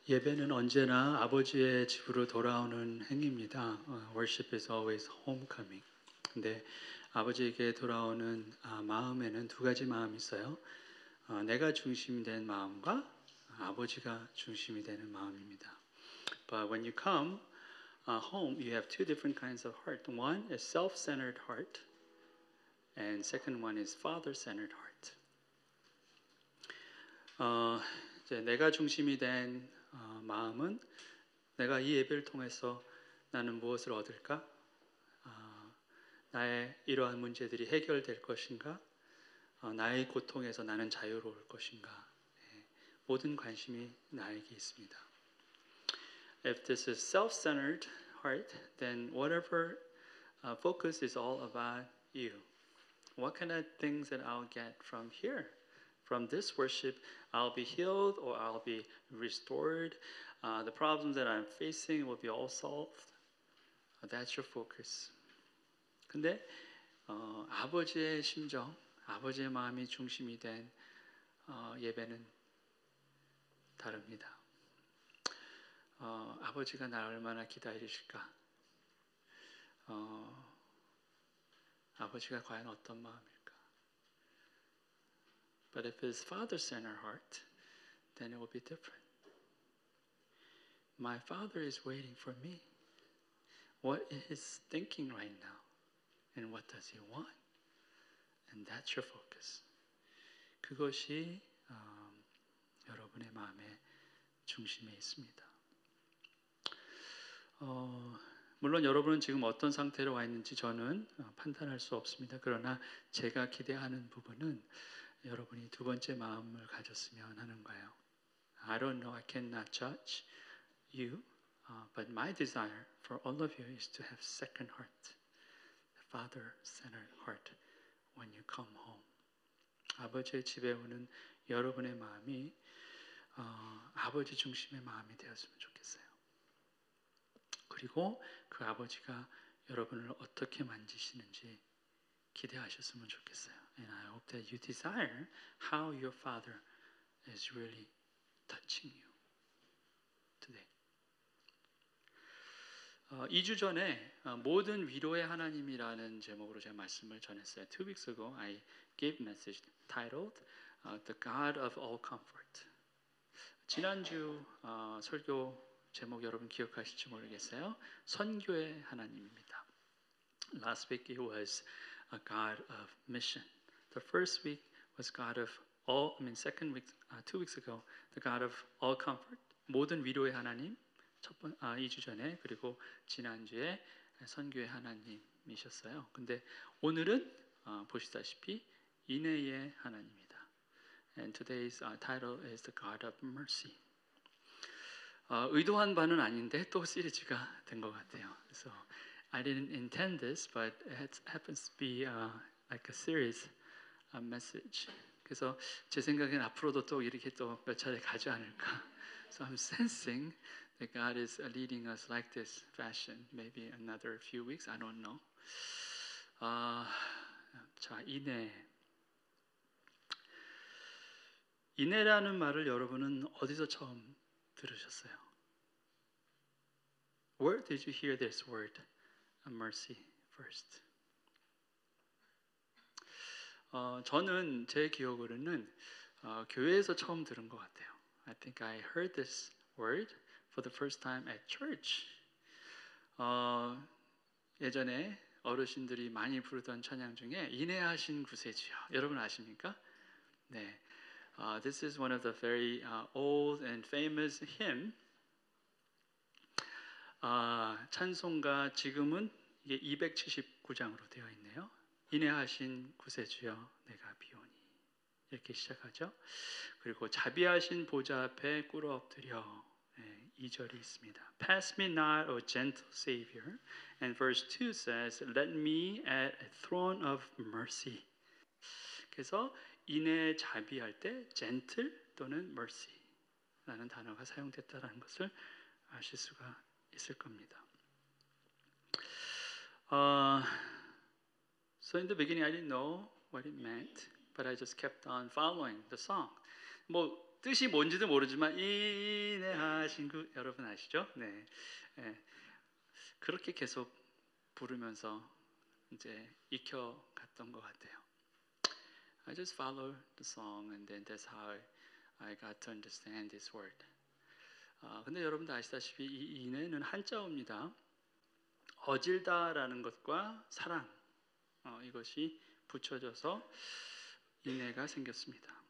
예배는 언제나 아버지의 집으로 돌아오는 행위입니다. Worship is always homecoming. 근데 아버지에게 돌아오는 마음에는 두 가지 마음이 있어요. 내가 중심이 된 마음과 아버지가 중심이 되는 마음입니다. But when you come home, you have two different kinds of heart. One is self-centered heart, and second one is father-centered heart. 이제 내가 중심이 된 마음은 내가 이 예배를 통해서 나는 무엇을 얻을까? 나의 이러한 문제들이 해결될 것인가? 나의 고통에서 나는 자유로울 것인가? 모든 관심이 나에게 있습니다. If this is self-centered heart, then whatever focus is all about you. What kind of things that I'll get from here? From this worship, I'll be healed or I'll be restored. The problems that I'm facing will be all solved. That's your focus. 근데 아버지의 심정, 아버지의 마음이 중심이 된 예배는 다릅니다. 아버지가 나를 얼마나 기다리실까? 아버지가 과연 어떤 마음일까? But if it's father-centered heart, then it will be different. My father is waiting for me. What is he thinking right now? And what does he want? And that's your focus. 그것이 여러분의 마음의 중심에 있습니다. 물론 여러분은 지금 어떤 상태로 와 있는지 저는 판단할 수 없습니다. 그러나 제가 기대하는 부분은 여러분이 두 번째 마음을 가졌으면 하는 거예요. I don't know, I cannot judge you, but my desire for all of you is to have second heart, father-centered heart when you come home. 아버지의 집에 오는 여러분의 마음이 아버지 중심의 마음이 되었으면 좋겠어요. 그리고 그 아버지가 여러분을 어떻게 만지시는지 기대하셨으면 좋겠어요. And I hope that you desire how your father is really touching you today. 2주 전에 모든 위로의 하나님이라는 제목으로 제가 말씀을 전했어요. 2 weeks ago I gave a message titled The God of All Comfort. 지난주 설교 제목 여러분 기억하실지 모르겠어요. 선교의 하나님입니다. Last week it was a God of mission. The first week was God of all. Second week, 2 weeks ago, the God of all comfort. 모든 위로의 하나님. 2주 전에 그리고 지난주에 선교의 하나님이셨어요. 근데 오늘은 보시다시피 인애의 하나님입니다. And today's title is the God of mercy. 의도한 바는 아닌데 또 시리즈가 된 것 같아요. 그래서 I didn't intend this, but it happens to be like a series message. 그래서 제 생각엔 앞으로도 또 이렇게 또 몇 차례 가지 않을까. So I'm sensing that God is leading us like this fashion. Maybe another few weeks. I don't know. 자, 인애라는 말을 여러분은 어디서 처음 들으셨어요? Where did you hear this word, mercy, first? 저는 제 기억으로는 교회에서 처음 들은 것 같아요. I think I heard this word for the first time at church. 예전에 어르신들이 많이 부르던 찬양 중에 인애하신 구세주여. 여러분 아십니까? 네. This is one of the very old and famous hymn. 찬송가 지금은 이게 279장으로 되어 있네요. 인애하신 구세주여 내가 비오니 이렇게 시작하죠. 그리고 자비하신 보좌 앞에 꿇어 엎드려 2절이 있습니다. Pass me not, O gentle Savior. And verse 2 says, Let me at a throne of mercy. 그래서 인애 자비할 때 gentle 또는 mercy라는 단어가 사용됐다는 것을 아실 수가 있을 겁니다. So in the beginning I didn't know what it meant, but I just kept on following the song. 뭐 뜻이 뭔지도 모르지만 인내하신 그 여러분 아시죠? 네. 네. 그렇게 계속 부르면서 이제 익혀갔던 것 같아요. I just follow the song and then that's how I got to understand this word. 근데 여러분도 아시다시피 이 인내는 한자어입니다. 어질다라는 것과 사랑 이것이 붙여져서 인내가 생겼습니다.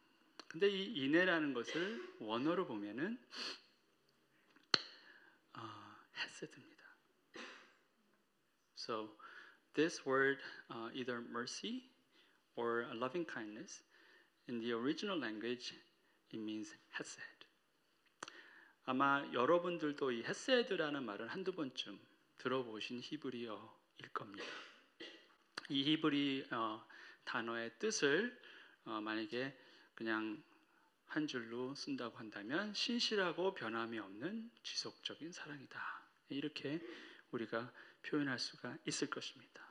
근데 이 인내라는 것을 원어로 보면은 헤세드입니다. So this word either mercy or loving kindness in the original language it means hesed. 아마 여러분들도 이 헤세드라는 말을 한두 번쯤 들어보신 히브리어일 겁니다. 이 히브리 단어의 뜻을 만약에 그냥 한 줄로 쓴다고 한다면 신실하고 변함이 없는 지속적인 사랑이다. 이렇게 우리가 표현할 수가 있을 것입니다.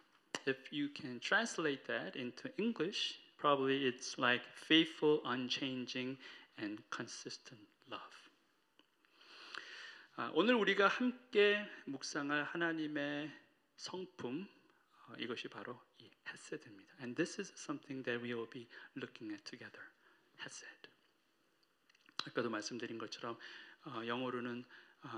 If you can translate that into English, probably it's like faithful, unchanging, and consistent love. 오늘 우리가 함께 묵상할 하나님의 성품 이것이 바로 이 헤세드입니다. And this is something that we will be looking at together. 헤세드. 아까도 말씀드린 것처럼 영어로는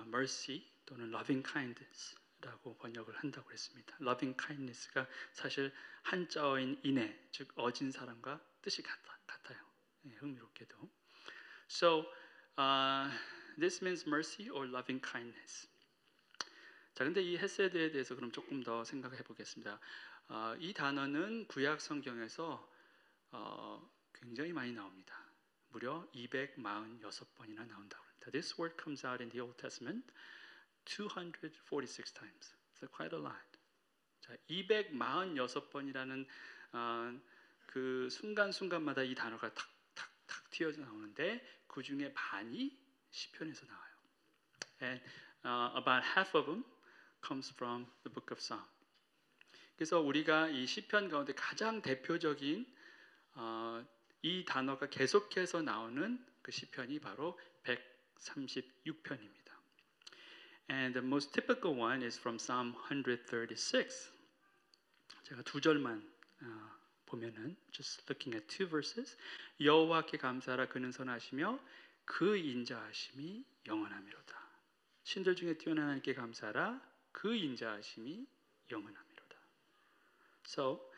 mercy 또는 loving kindness라고 번역을 한다고 했습니다. loving kindness가 사실 한자어인 인애, 즉 어진 사랑과 뜻이 같아요. 네, 흥미롭게도. So this means mercy or loving kindness. 자, 근데 이 헤세드에 대해서 그럼 조금 더 생각해 보겠습니다. 이 단어는 구약 성경에서 굉장히 많이 나옵니다. 무려 246번이나 나온다고 합니다. This word comes out in the Old Testament 246 times. So quite a lot. 자, 246번이라는 그 순간순간마다 이 단어가 탁탁탁 튀어져 나오는데 그 중에 반이 시편에서 나와요. And about half of them comes from the book of Psalm. 그래서 우리가 이 시편 가운데 가장 대표적인 이 단어가 계속해서 나오는 그 시편이 바로 136편입니다. And the most typical one is from Psalm 136. 제가 두 절만 보면은 just looking at two verses. 여호와께 감사하라 그는 선하시며 그 인자하심이 영원하미로다. 신들 중에 뛰어난 하나님께 감사하라 그 인자하심이 영원하미로다. So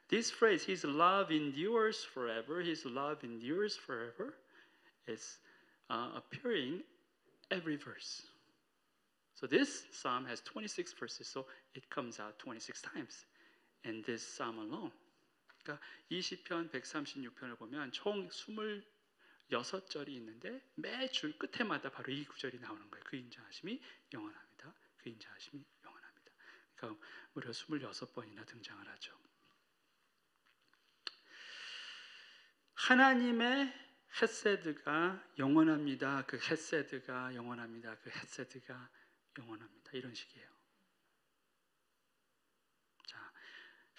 this phrase, His love endures forever, His love endures forever, is appearing every verse. So this psalm has 26 verses, so it comes out 26 times in this psalm alone. 그러니까 이 시편 136편을 보면 총 26절이 있는데 매 줄 끝에마다 바로 이 구절이 나오는 거예요. 그 인자하심이 영원합니다. 그 인자하심이 영원합니다. 그러니까 무려 26번이나 등장을 하죠. 하나님의 헤세드가 영원합니다. 그 헤세드가 영원합니다. 그 헤세드가 영원합니다. 이런 식이에요. 자,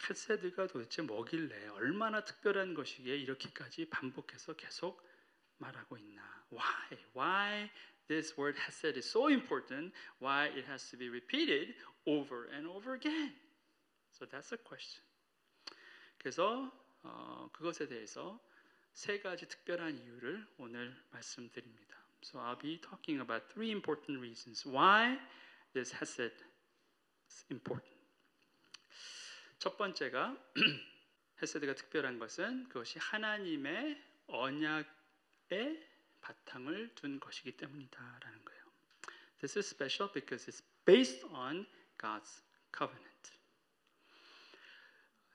헤세드가 도대체 뭐길래 얼마나 특별한 것이기에 이렇게까지 반복해서 계속 말하고 있나? Why this word hesed is so important? Why it has to be repeated over and over again? So that's a question. 그래서 그것에 대해서 세 가지 특별한 이유를 오늘 말씀드립니다. So I'll be talking about three important reasons why this hesed is important. 첫 번째가 헤세드가 특별한 것은 그것이 하나님의 언약의 바탕을 둔 것이기 때문이다라는 거예요. This is special because it's based on God's covenant.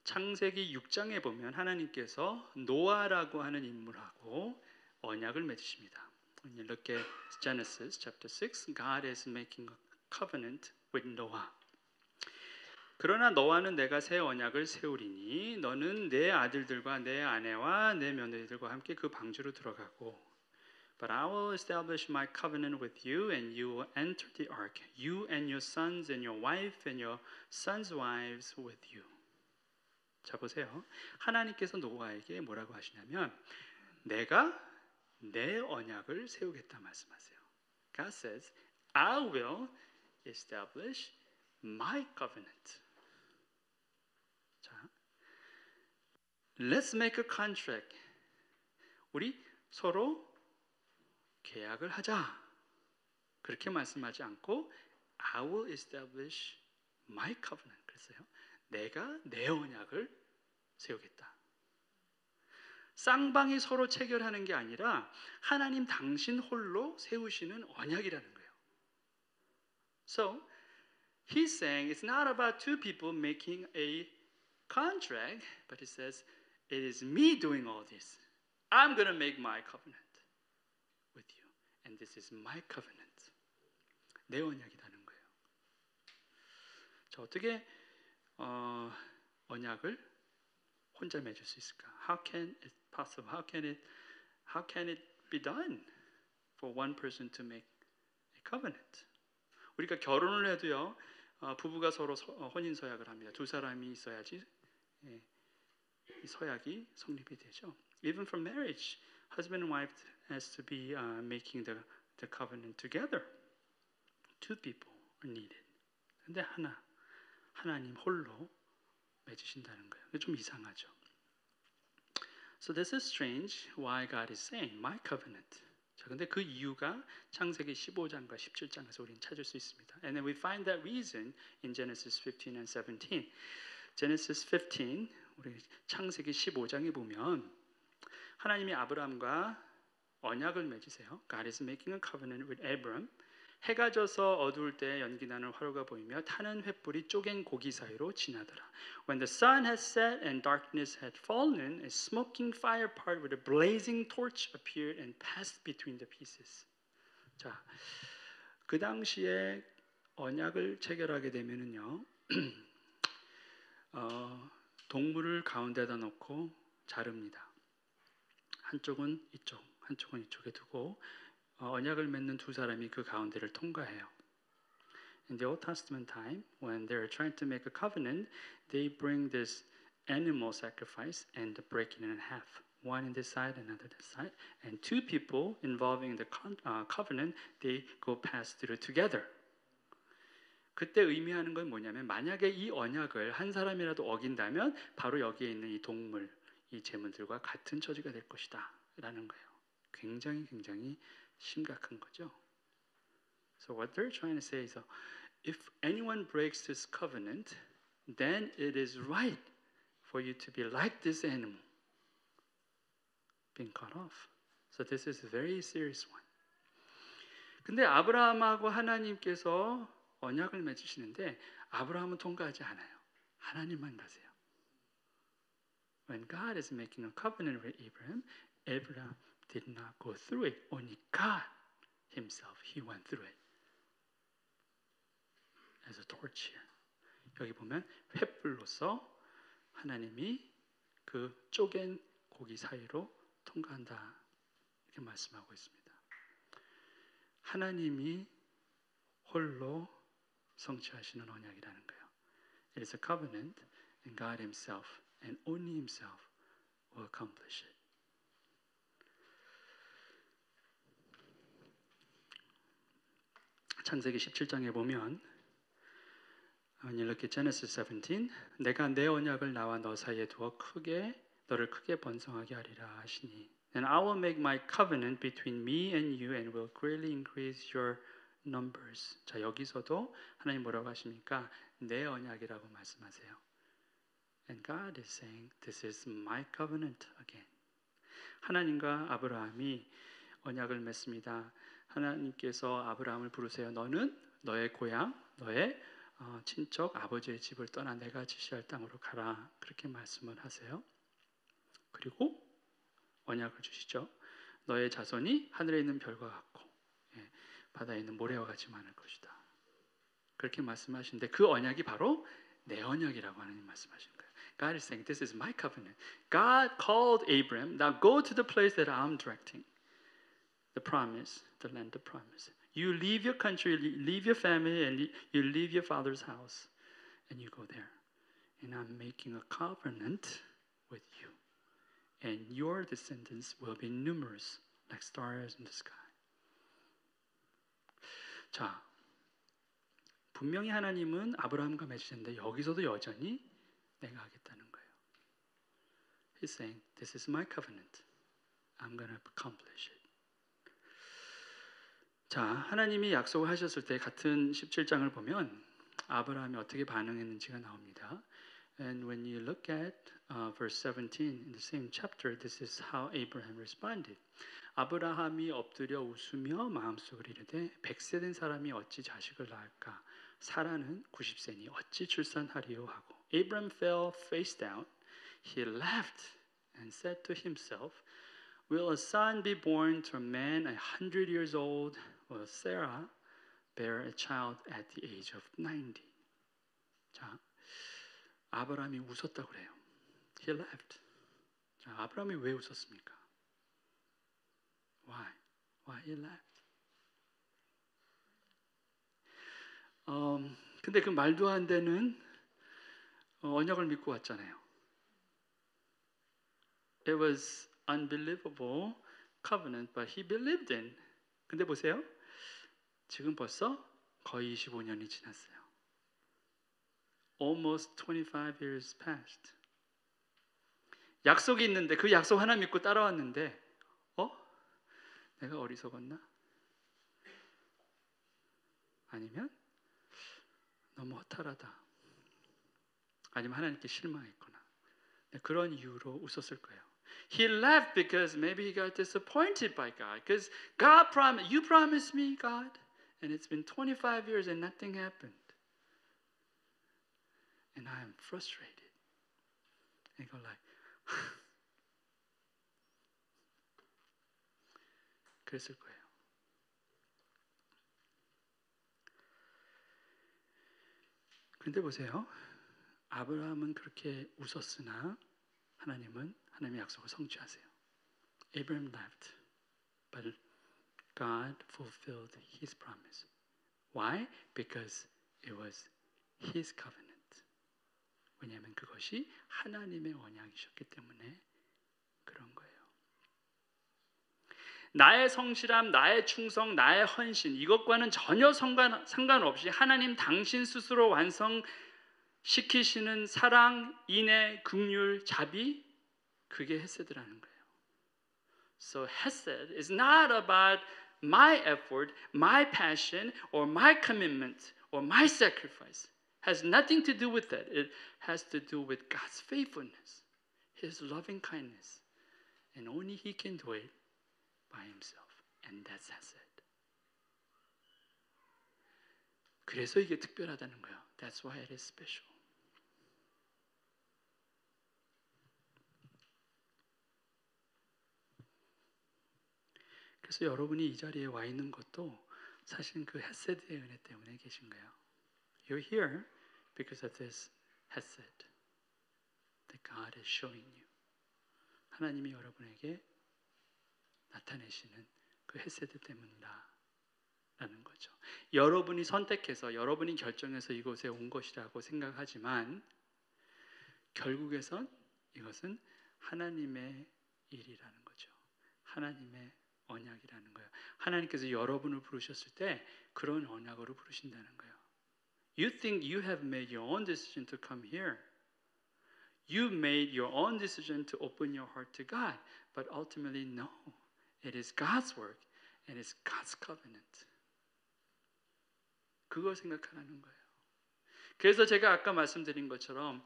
창세기 6장에 보면 하나님께서 노아라고 하는 인물하고 언약을 맺으십니다. When you look at Genesis chapter 6, God is making a covenant with Noah. 그러나 너와는 내가 새 언약을 세우리니 너는 내 아들들과 내 아내와 내 며느리들과 함께 그 방주로 들어가고 But I will establish my covenant with you and you will enter the ark, you and your sons and your wife and your sons' wives with you. 자 보세요. 하나님께서 노아에게 뭐라고 하시냐면 내가 내 언약을 세우겠다 말씀하세요. God says, I will establish my covenant. 자, let's make a contract. 우리 서로 계약을 하자. 그렇게 말씀하지 않고 I will establish my covenant. 그랬어요. 내가 내 언약을 세우겠다. 쌍방이 서로 체결하는 게 아니라 하나님 당신 홀로 세우시는 언약이라는 거예요. So, he's saying it's not about two people making a contract, but he says, it is me doing all this. I'm going to make my covenant with you. And this is my covenant. 내 언약이라는 거예요. 자, 어떻게 언약을 혼자 맺을 수 있을까? How can it possible? How can it be done for one person to make a covenant? 우리가 결혼을 해도요, 부부가 서로 혼인 서약을 합니다. 두 사람이 있어야지 이 서약이 성립이 되죠. Even for marriage, husband and wife has to be making the covenant together. Two people are needed. 근데 하나님 홀로 맺으신다는 거예요. 이게 좀 이상하죠. So this is strange why God is saying my covenant. 자, 근데 그 이유가 창세기 15장과 17장에서 우리는 찾을 수 있습니다. And then we find that reason in Genesis 15 and 17. Genesis 15, 우리 창세기 15장에 보면 하나님이 아브라함과 언약을 맺으세요. God is making a covenant with Abram. 해가 져서 어두울 때 연기 나는 화로가 보이며 타는 횃불이 쪼갠 고기 사이로 지나더라. When the sun had set and darkness had fallen, a smoking fire part with a blazing torch appeared and passed between the pieces. 자, 그 당시에 언약을 체결하게 되면은요, 동물을 가운데다 놓고 자릅니다. 한쪽은 이쪽, 한쪽은 이쪽에 두고 언약을 맺는 두 사람이 그 가운데를 통과해요. In the Old Testament time, when they're trying to make a covenant, they bring this animal sacrifice and break it in half. One in this side, another this side. And two people involving the covenant, they go pass through together. 그때 의미하는 건 뭐냐면 만약에 이 언약을 한 사람이라도 어긴다면 바로 여기에 있는 이 동물, 이 제물들과 같은 처지가 될 것이다 라는 거예요. 굉장히 심각한 거죠. So what they're trying to say is, if anyone breaks this covenant, then it is right for you to be like this animal, being cut off. So this is a very serious one. 근데 아브라함하고 하나님께서 언약을 맺으시는데 아브라함은 통과하지 않아요. 하나님만 가세요. When God is making a covenant with Abraham, Abraham did not go through it. Only God himself, he went through it. As a torch here. 여기 보면 횃불로서 하나님이 그 쪼갠 고기 사이로 통과한다. 이렇게 말씀하고 있습니다. 하나님이 홀로 성취하시는 언약이라는 거예요. It is a covenant and God himself and only himself will accomplish it. 창세기 17장에 보면 when you look at Genesis 17, 내가 내 언약을 나와 너 사이에 두어 너를 크게 번성하게 하리라 하시니 And I will make my covenant between me and you and will greatly increase your numbers. 자, 여기서도 하나님 뭐라고 하십니까? 내 언약이라고 말씀하세요. And God is saying, this is my covenant again. 하나님과 아브라함이 언약을 맺습니다. 하나님께서 아브라함을 부르세요. 너는 너의 고향, 너의 친척, 아버지의 집을 떠나 내가 지시할 땅으로 가라. 그렇게 말씀을 하세요. 그리고 언약을 주시죠. 너의 자손이 하늘에 있는 별과 같고 바다에 있는 모래와 같이 많을 것이다. 그렇게 말씀하시는데 그 언약이 바로 내 언약이라고 하나님 말씀하시는 거예요. God is saying, this is my covenant. God called Abram, now go to the place that I'm directing. The promise, the land of promise. You leave your country, leave your family, and you leave your father's house, and you go there. And I'm making a covenant with you. And your descendants will be numerous like stars in the sky. 자, 분명히 하나님은 아브라함과 맺으셨는데 여기서도 여전히 내가 하겠다는 거예요. He's saying, this is my covenant. I'm going to accomplish it. 자, 하나님이 약속을 하셨을 때 같은 17장을 보면 아브라함이 어떻게 반응했는지가 나옵니다. And when you look at verse 17 in the same chapter, this is how Abraham responded. 아브라함이 엎드려 웃으며 마음속으로 이르되 100세 된 사람이 어찌 자식을 낳을까? 사라는 90세니 어찌 출산하리요 하고 Abraham fell face down. He laughed and said to himself, Will a son be born to a man 100 years old? Will Sarah bear a child at the age of 90? 자, 아브라함이 웃었다고 그래요. He laughed. 자, 아브라함이 왜 웃었습니까? Why? Why he laughed? 근데 그 말도 안 되는 언약을 믿고 왔잖아요. It was unbelievable covenant, but he believed in. 근데 보세요. 지금 벌써 거의 25년이 지났어요. Almost 25 years passed. 약속이 있는데 그 약속 하나 믿고 따라왔는데 내가 어리석었나? 아니면 너무 허탈하다. 아니면 하나님께 실망했구나. 그런 이유로 웃었을 거예요. He laughed because maybe he got disappointed by God. Because God promised, you promised me, God, and it's been 25 years and nothing happened. And I am frustrated. And go like, 그랬을 거예요. 근데 보세요. 아브라함은 그렇게 웃었으나 하나님은 하나님의 약속을 성취하세요. Abraham laughed, but God fulfilled His promise. Why? Because it was His covenant. 왜냐하면 그것이 하나님의 언약이셨기 때문에 그런 거예요. 나의 성실함, 나의 충성, 나의 헌신 이것과는 전혀 상관없이 하나님 당신 스스로 완성시키시는 사랑, 인애, 긍휼, 자비 그게 헤세드라는 거예요. So hesed is not about my effort, my passion, or my commitment, or my sacrifice. Has nothing to do with that. It has to do with God's faithfulness, His loving kindness, and only He can do it by Himself, and that's hesed. 그래서 이게 특별하다는 거예요. That's why it is special. 그래서 여러분이 이 자리에 와 있는 것도 사실은 그 헤세드의 은혜 때문에 계신 거예요. You're here because of this hesed that God is showing you. 하나님이 여러분에게 나타내시는 그 헤세드 때문이다 라는 거죠. 여러분이 선택해서 여러분이 결정해서 이곳에 온 것이라고 생각하지만 결국에선 이것은 하나님의 일이라는 거죠. 하나님의 언약이라는 거예요. 하나님께서 여러분을 부르셨을 때 그런 언약으로 부르신다는 거예요. You think you have made your own decision to come here. You made your own decision to open your heart to God. But ultimately, no. It is God's work and it's God's covenant. 그걸 생각하라는 거예요. 그래서 제가 아까 말씀드린 것처럼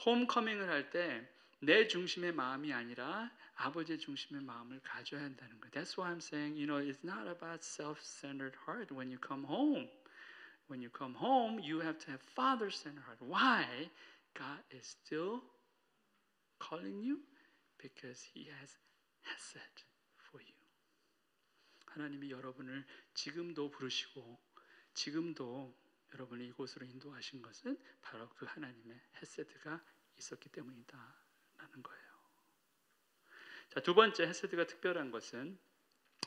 홈커밍을 할 때 내 중심의 마음이 아니라 아버지의 중심의 마음을 가져야 한다는 거예요. That's why I'm saying, it's not about self-centered heart when you come home. When you come home, you have to have father-centered heart. Why? God is still calling you because He has hesed for you. 하나님이 여러분을 지금도 부르시고 지금도 여러분을 이곳으로 인도하신 것은 바로 그 하나님의 헤세드가 있었기 때문이다 라는 거예요. 자, 두 번째 헤세드가 특별한 것은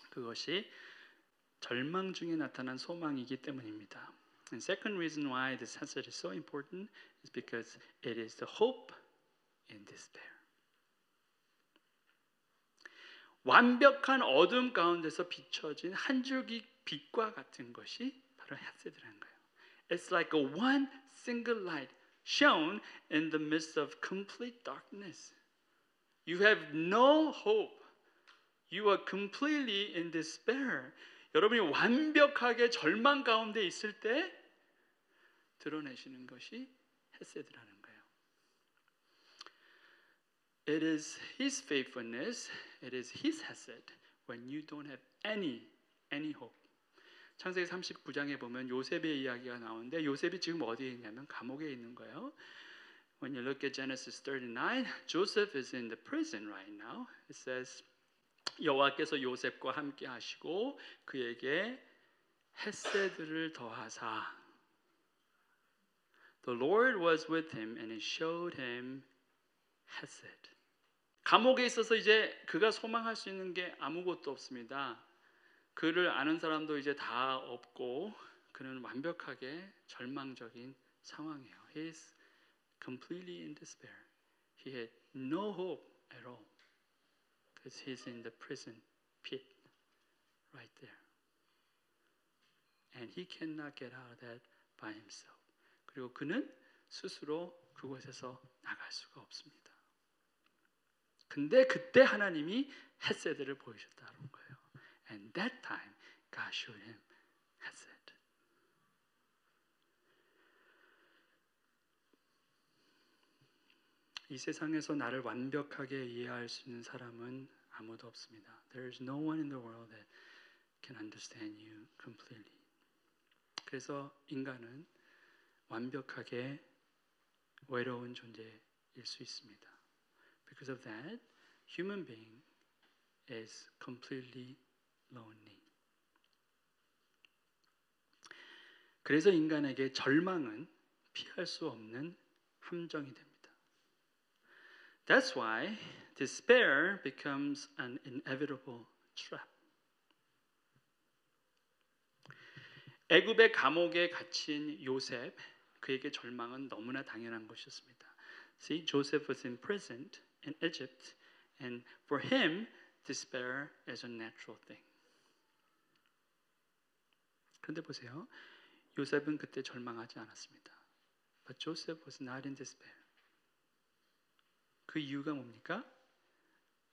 그것이 절망 중에 나타난 소망이기 때문입니다. And second reason why this hesed is so important is because it is the hope in despair. 완벽한 어둠 가운데서 비춰진 한 줄기 빛과 같은 것이 바로 헤세드라는 거예요. It's like a one single light shone in the midst of complete darkness. You have no hope. You are completely in despair. 여러분이 완벽하게 절망 가운데 있을 때 드러내시는 것이 헤세드라는 거예요. It is His faithfulness, it is His hesed when you don't have any hope. 창세기 39장에 보면 요셉의 이야기가 나오는데 요셉이 지금 어디에 있냐면 감옥에 있는 거예요. When you look at Genesis 39, Joseph is in the prison right now. It says 여호와께서 요셉과 함께 하시고 그에게 헤세드를 더하사 The Lord was with him and he showed him hesed. 감옥에 있어서 이제 그가 소망할 수 있는 게 아무것도 없습니다. 그를 아는 사람도 이제 다 없고 그는 완벽하게 절망적인 상황이에요. He is completely in despair. He had no hope at all. Because he's in the prison pit right there. And he cannot get out of that by himself. 그리고 그는 스스로 그곳에서 나갈 수가 없습니다. 근데 그때 하나님이 헤세드를 보이셨다는 거예요. And that time God showed him hesed. 이 세상에서 나를 완벽하게 이해할 수 있는 사람은 아무도 없습니다. There is no one in the world that can understand you completely. 그래서 인간은 완벽하게 외로운 존재일 수 있습니다. Because of that, human being is completely lonely. 그래서 인간에게 절망은 피할 수 없는 함정이 됩니다. That's why despair becomes an inevitable trap. 애굽의 감옥에 갇힌 요셉, 그에게 절망은 너무나 당연한 것이었습니다. See, Joseph was imprisoned in Egypt, and for him, despair is a natural thing. 그런데 보세요, 요셉은 그때 절망하지 않았습니다. But Joseph was not in despair. 그 이유가 뭡니까?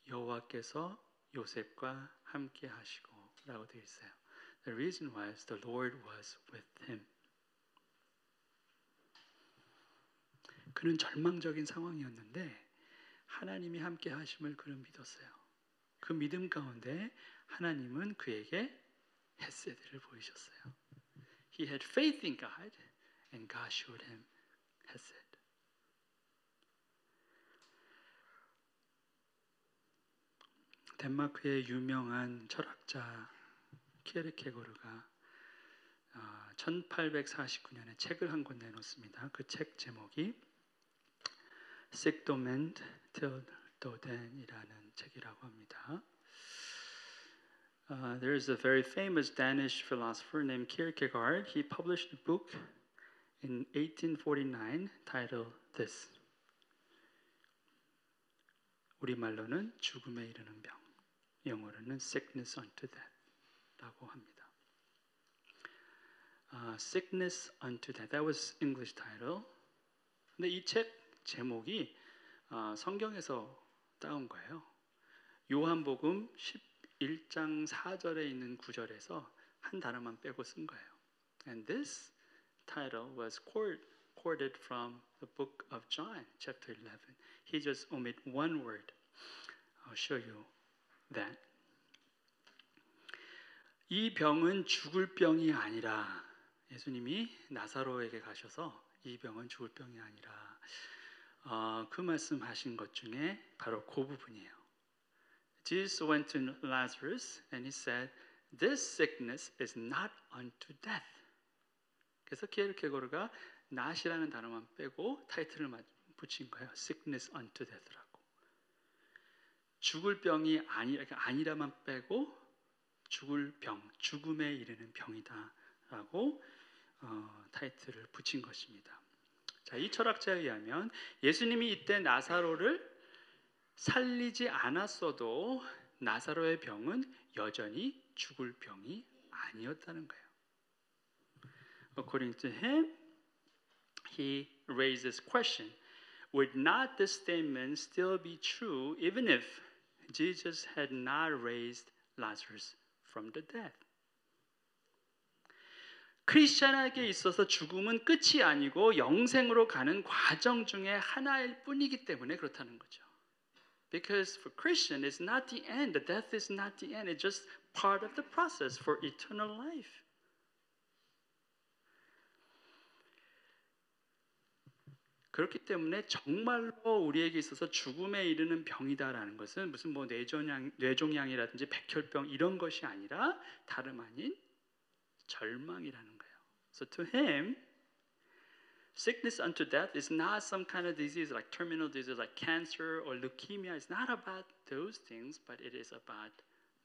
여호와께서 요셉과 함께 하시고라고 되어 있어요. The reason was the Lord was with him. 그는 절망적인 상황이었는데 하나님이 함께 하심을 그는 믿었어요. 그 믿음 가운데 하나님은 그에게 헤세드를 보이셨어요. He had faith in God and God showed him hesed. 덴마크의 유명한 철학자 키에르케고르가 1849년에 책을 한 권 내놓습니다. 그 책 제목이 Sigmund Tildoden이라는 책이라고 합니다. There is a very famous Danish philosopher named Kierkegaard. He published a book in 1849 titled This. 우리말로는 죽음에 이르는 병, 영어로는 Sickness unto Death라고 합니다. Sickness unto Death. That was English title. 근데 이 책 제목이 성경에서 따온 거예요. 요한복음 11장 4절에 있는 구절에서 한 단어만 빼고 쓴 거예요. And this title was quoted from the book of John, chapter 11. He just omit one word. I'll show you that. 이 병은 죽을 병이 아니라 예수님이 나사로에게 가셔서 이 병은 죽을 병이 아니라 그 말씀하신 것 중에 바로 그 부분이에요. Jesus went to Lazarus and he said, "This sickness is not unto death." 그래서 키에르케고르가 not이라는 단어만 빼고 타이틀을 붙인 거예요. Sickness unto death라고. 죽을 병이 아니라만 빼고 죽을 병, 죽음에 이르는 병이다라고 타이틀을 붙인 것입니다. 자, 이 철학자에 의하면 예수님이 이때 나사로를 살리지 않았어도 나사로의 병은 여전히 죽을 병이 아니었다는 거예요. According to him, he raised this question: would not this statement still be true even if Jesus had not raised Lazarus from the dead? 크리스천에게 있어서 죽음은 끝이 아니고 영생으로 가는 과정 중에 하나일 뿐이기 때문에 그렇다는 거죠. Because for Christian, it's not the end. The death is not the end. It's just part of the process for eternal life. 그렇기 때문에 정말로 우리에게 있어서 죽음에 이르는 병이다라는 것은 무슨 뭐 뇌종양이라든지 백혈병 이런 것이 아니라 다름 아닌 절망이라는 거예요. So to him, sickness unto death is not some kind of disease like terminal disease like cancer or leukemia. It's not about those things, but it is about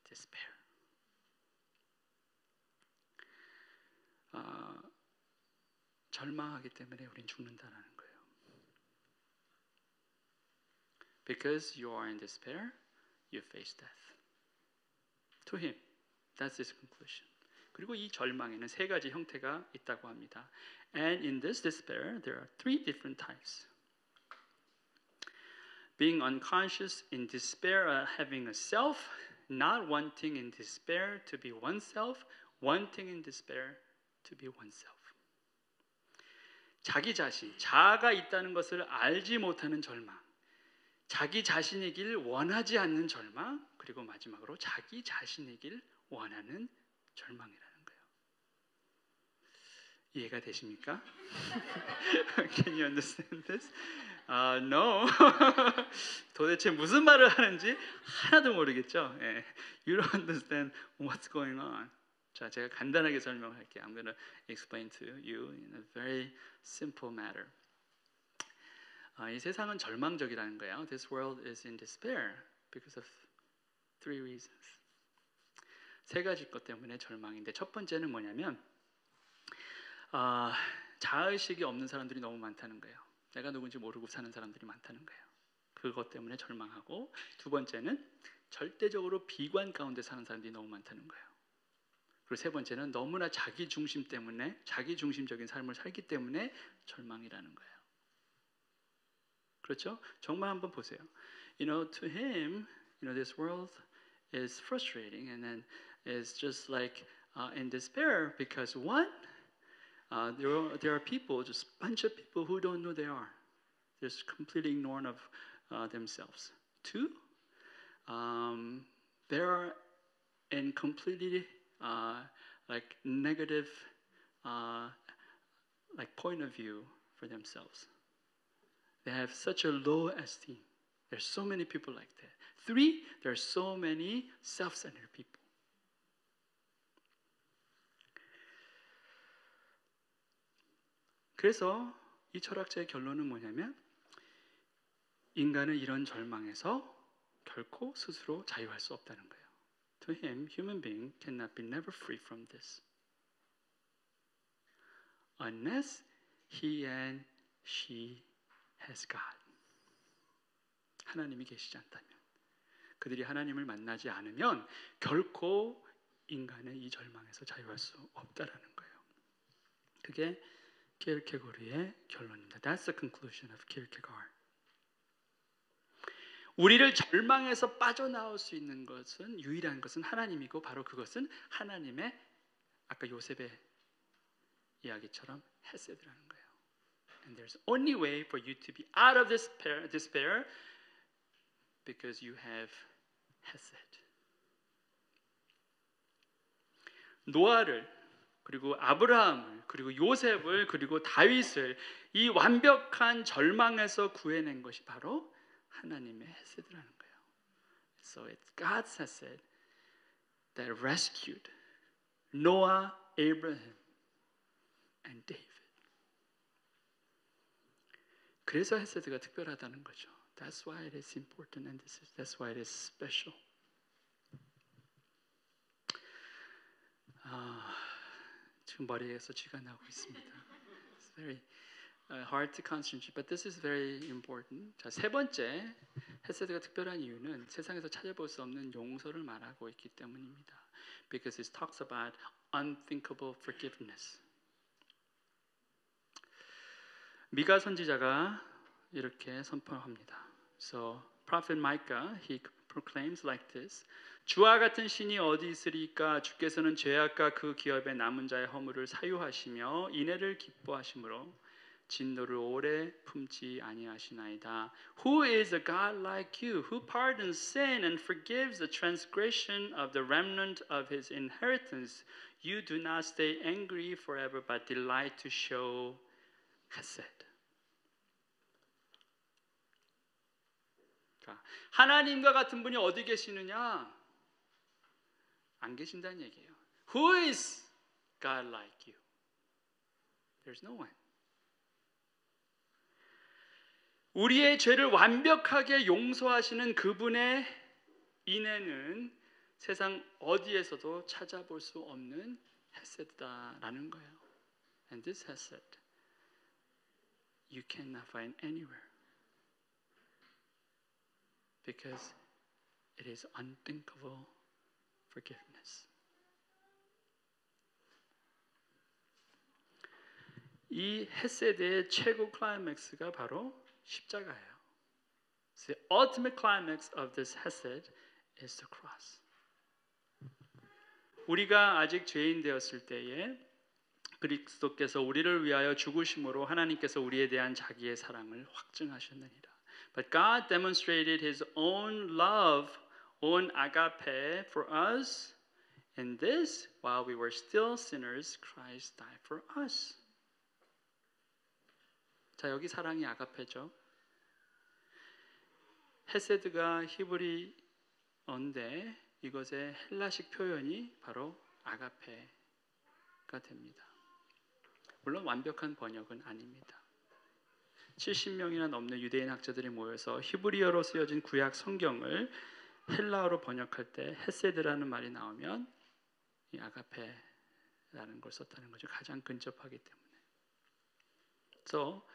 despair. 절망하기 때문에 우린 죽는다라는 거예요. Because you are in despair, you face death. To him, that's his conclusion. 그리고 이 절망에는 세 가지 형태가 있다고 합니다. And in this despair, there are three different types. Being unconscious in despair of having a self, not wanting in despair to be oneself, wanting in despair to be oneself. 자기 자신, 자아가 있다는 것을 알지 못하는 절망, 자기 자신이길 원하지 않는 절망, 그리고 마지막으로 자기 자신이길 원하는 절망이라는 거예요. 이해가 되십니까? Can you understand this? No. 도대체 무슨 말을 하는지 하나도 모르겠죠? 예. You don't understand what's going on. 자, 제가 간단하게 설명할게요. I'm going to explain to you in a very simple matter. 이 세상은 절망적이라는 거예요. This world is in despair because of three reasons. 세 가지 것 때문에 절망인데 첫 번째는 뭐냐면 자아의식이 없는 사람들이 너무 많다는 거예요. 내가 누군지 모르고 사는 사람들이 많다는 거예요. 그것 때문에 절망하고 두 번째는 절대적으로 비관 가운데 사는 사람들이 너무 많다는 거예요. 그리고 세 번째는 너무나 자기 중심 때문에 자기 중심적인 삶을 살기 때문에 절망이라는 거예요. 그렇죠? 정말 한번 보세요. You know, to him, you know, this world is frustrating and then is just like in despair because one, there are people, just a bunch of people who don't know they are, just completely ignorant of themselves. Two, they are in completely like negative like point of view for themselves. They have such a low esteem. There's so many people like that. Three, there are so many self-centered people. 그래서 이 철학자의 결론은 뭐냐면 인간은 이런 절망에서 결코 스스로 자유할 수 없다는 거예요. To him, human being cannot be never free from this. Unless he and she has God. 하나님이 계시지 않다면 그들이 하나님을 만나지 않으면 결코 인간은 이 절망에서 자유할 수 없다라는 거예요. 그게 키르케고르의 결론입니다. That's the conclusion of Kierkegaard. 우리를 절망에서 빠져나올 수 있는 것은 유일한 것은 하나님이고 바로 그것은 하나님의 아까 요셉의 이야기처럼 헤세드라는 거예요. And there's only way for you to be out of despair because you have hesed. 노아를 그리고 아브라함을 그리고 요셉을 그리고 다윗을 이 완벽한 절망에서 구해낸 것이 바로 하나님의 헤세드라는 거예요. So it's God's hesed that rescued Noah, Abraham, and David. 그래서 헤세드가 특별하다는 거죠. That's why it is important and that's why it is special. 지금 머리에서 쥐가 나고 있습니다. It's very hard to concentrate, but this is very important. 자, 세 번째, 헤세드가 특별한 이유는 세상에서 찾아볼 수 없는 용서를 말하고 있기 때문입니다. Because it talks about unthinkable forgiveness. 미가 선지자가 이렇게 선포합니다. So, Prophet Micah, he proclaims like this. 주와 같은 신이 어디 있으리까? 주께서는 죄악과 그 기업에 남은 자의 허물을 사유하시며 인애를 기뻐하심으로 진노를 오래 품지 아니하시나이다. Who is a God like you, who pardons sin and forgives the transgression of the remnant of his inheritance? You do not stay angry forever, but delight to show hesed. 자, 하나님과 같은 분이 어디 계시느냐? 안 계신다는 얘기예요. Who is God like you? There's no one. 우리의 죄를 완벽하게 용서하시는 그분의 인애는 세상 어디에서도 찾아볼 수 없는 헤세드다라는 거예요. And this hesed you cannot find anywhere because it is unthinkable forgiveness. 이 헤세드의 최고 클라이맥스가 바로 십자가예요. The ultimate climax of this hesed is the cross. 우리가 아직 죄인 되었을 때에 그리스도께서 우리를 위하여 죽으심으로 하나님께서 우리에 대한 자기의 사랑을 확증하셨느니라. But God demonstrated His own love, own agape for us. In this, while we were still sinners, Christ died for us. 자, 여기 사랑이 아가페죠. 헤세드가 히브리어인데 이것의 헬라식 표현이 바로 아가페가 됩니다. 물론 완벽한 번역은 아닙니다. 70명이나 넘는 유대인 학자들이 모여서 히브리어로 쓰여진 구약 성경을 헬라어로 번역할 때 헤세드라는 말이 나오면 이 아가페라는 걸 썼다는 거죠. 가장 근접하기 때문에. So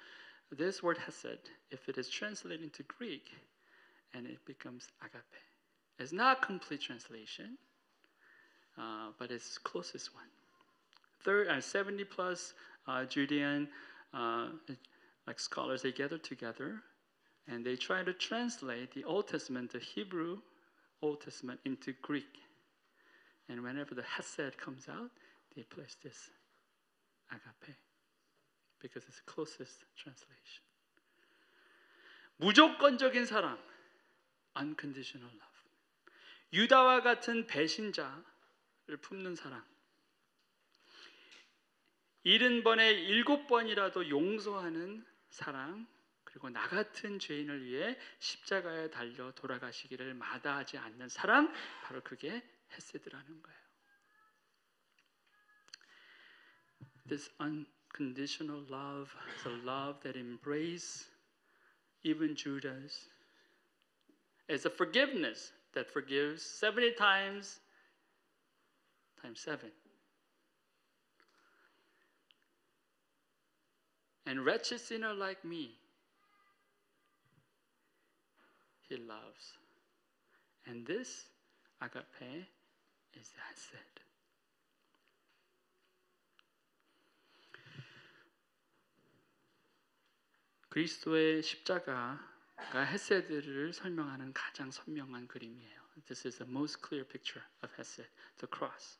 this word hesed, if it is translated into Greek, and it becomes agape. It's not a complete translation, but it's the closest one. 70 plus Judean like scholars, they gather together and they try to translate the Old Testament, the Hebrew Old Testament, into Greek. And whenever the hesed comes out, they place this agape because it's the closest translation. 무조건적인 사랑, unconditional love. 유다와 같은 배신자를 품는 사랑. 70번에 7번이라도 용서하는 사랑. 그리고 나 같은 죄인을 위해 십자가에 달려 돌아가시기를 마다하지 않는 사람. 바로 그게 헤세드라는 거예요. This unconditional love is a love that embraces even Judas. It's a forgiveness that forgives 70 times 7. And wretched sinner like me, He loves. And this agape is the hesed. 그리스도의 십자가가 헤세드를 설명하는 가장 선명한 그림이에요. This is the most clear picture of hesed, the cross.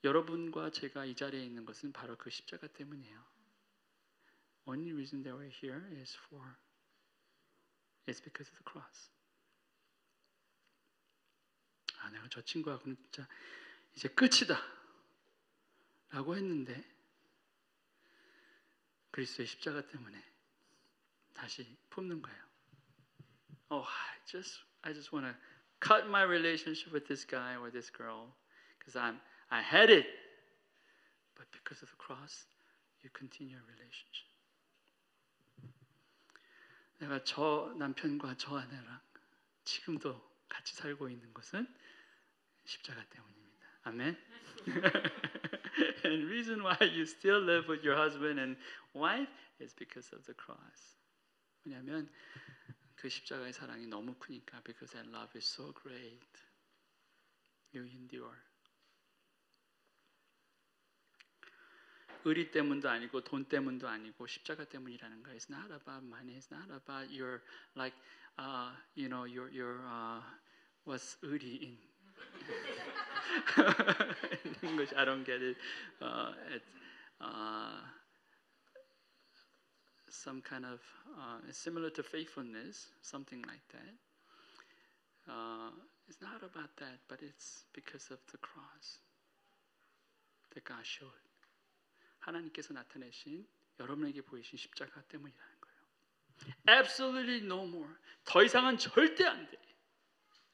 여러분과 제가 이 자리에 있는 것은 바로 그 십자가 때문이에요. Only reason that we're here is because of the cross. 아, 내가 저 친구하고는 진짜 이제 끝이다 라고 했는데 그리스도의 십자가 때문에 다시 품는 거예요. Oh, I just want to cut my relationship with this guy or this girl because I had it. But because of the cross, you continue a relationship. 내가 저 남편과 저 아내랑 지금도 같이 살고 있는 것은 십자가 때문입니다. 아멘. And reason why you still live with your husband and wife is because of the cross. 왜냐하면 그 십자가의 사랑이 너무 크니까. Because that love is so great. You endure. 의리 때문도 아니고 돈 때문도 아니고 십자가 때문이라는 거예요. It's not about money. It's not about your like you know your what's 의리 in English. I don't get it. Some kind of similar to faithfulness, something like that. It's not about that, but it's because of the cross that God showed. 하나님께서 나타내신 여러분에게 보이신 십자가 때문이라는 거예요. Absolutely no more. 더 이상은 절대 안 돼.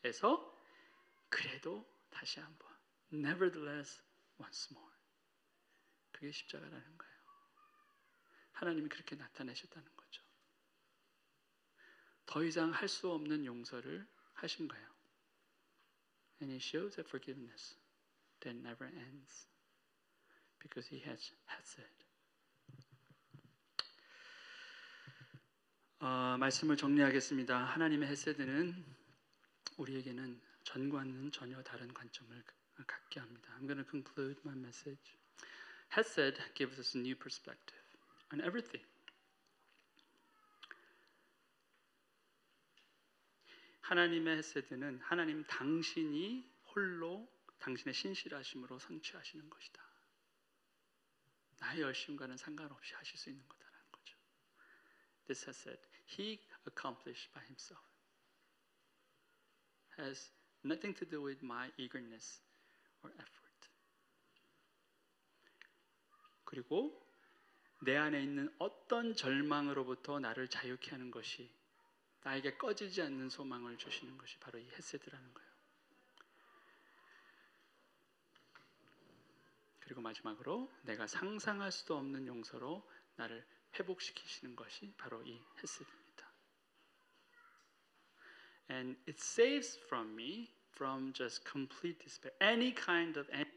에서 그래도 다시 한번. Nevertheless, once more. 그게 십자가라는 거예요. 하나님이 그렇게 나타내셨다는 거죠. 더 이상 할 수 없는 용서를 하신 거예요. And He shows that forgiveness that never ends. Because He has said. 말씀을 정리하겠습니다. 하나님의 헤세드는 우리에게는 전과는 전혀 다른 관점을 갖게 합니다. I'm going to conclude my message. Hesed gives us a new perspective on everything. 하나님의 헤세드는 하나님 당신이 홀로 당신의 신실하심으로 성취하시는 것이다. 나의 열심과는 상관없이 하실 수 있는 거다라는 거죠. This has said, He accomplished by Himself. Has nothing to do with my eagerness or effort. 그리고 내 안에 있는 어떤 절망으로부터 나를 자유케 하는 것이 나에게 꺼지지 않는 소망을 주시는 것이 바로 이 헤세드라는 거예요. 그리고 마지막으로 내가 상상할 수도 없는 용서로 나를 회복시키시는 것이 바로 이 헤세드입니다. And it saves from me from just complete despair. Any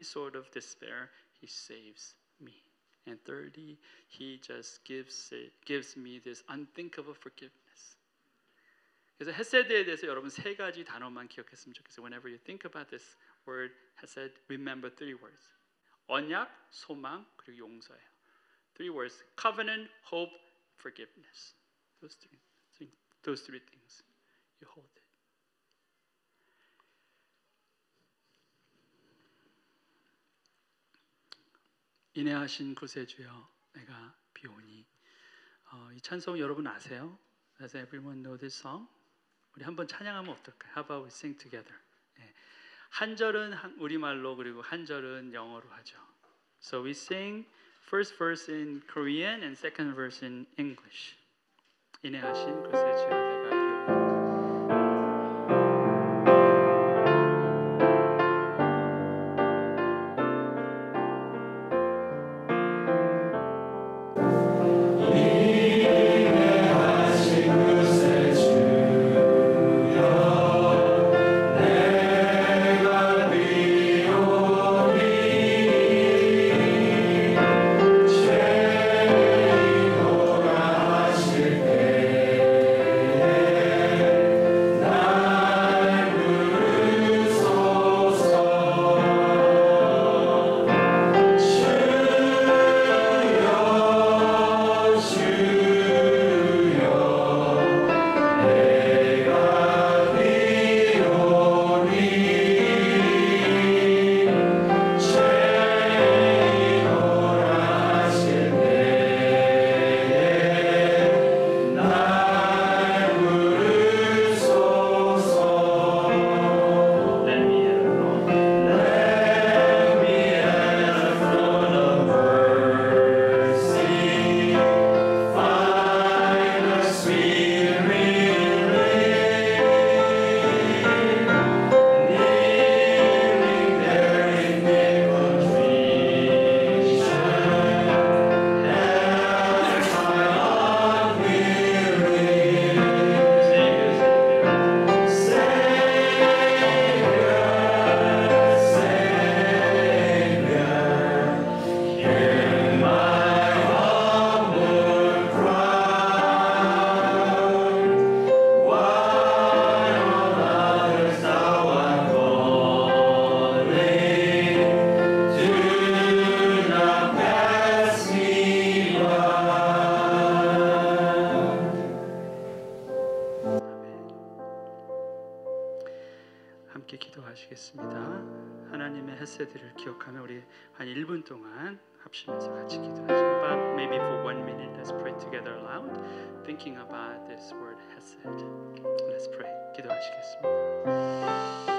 sort of despair, He saves me. And thirdly, He just gives me this unthinkable forgiveness. 그래서 헤세드에 대해서 여러분 세 가지 단어만 기억했으면 좋겠어요. Whenever you think about this word 헤세드, remember three words. 언약, 소망, 그리고 용서예요. Three words: covenant, hope, forgiveness. Those three things. You hold it. 인내하신 구세주여, 내가 비오니. 이 찬송 여러분 아세요? Does everyone know this song? 우리 한번 찬양하면 어떨까요? How about we sing together? 네. 한 절은 우리말로 그리고 한 절은 영어로 하죠. So we sing first verse in Korean and second verse in English. 인내하신 구세주여, 내가 비오니. Yeah. 기도하시겠습니다. 하나님의 헤세드를 기억하며 우리 한 1분 동안 합심해서 같이 기도하시죠. But maybe for 1 minute, let's pray together aloud, thinking about this word hesed. Let's pray. 기도하시겠습니다.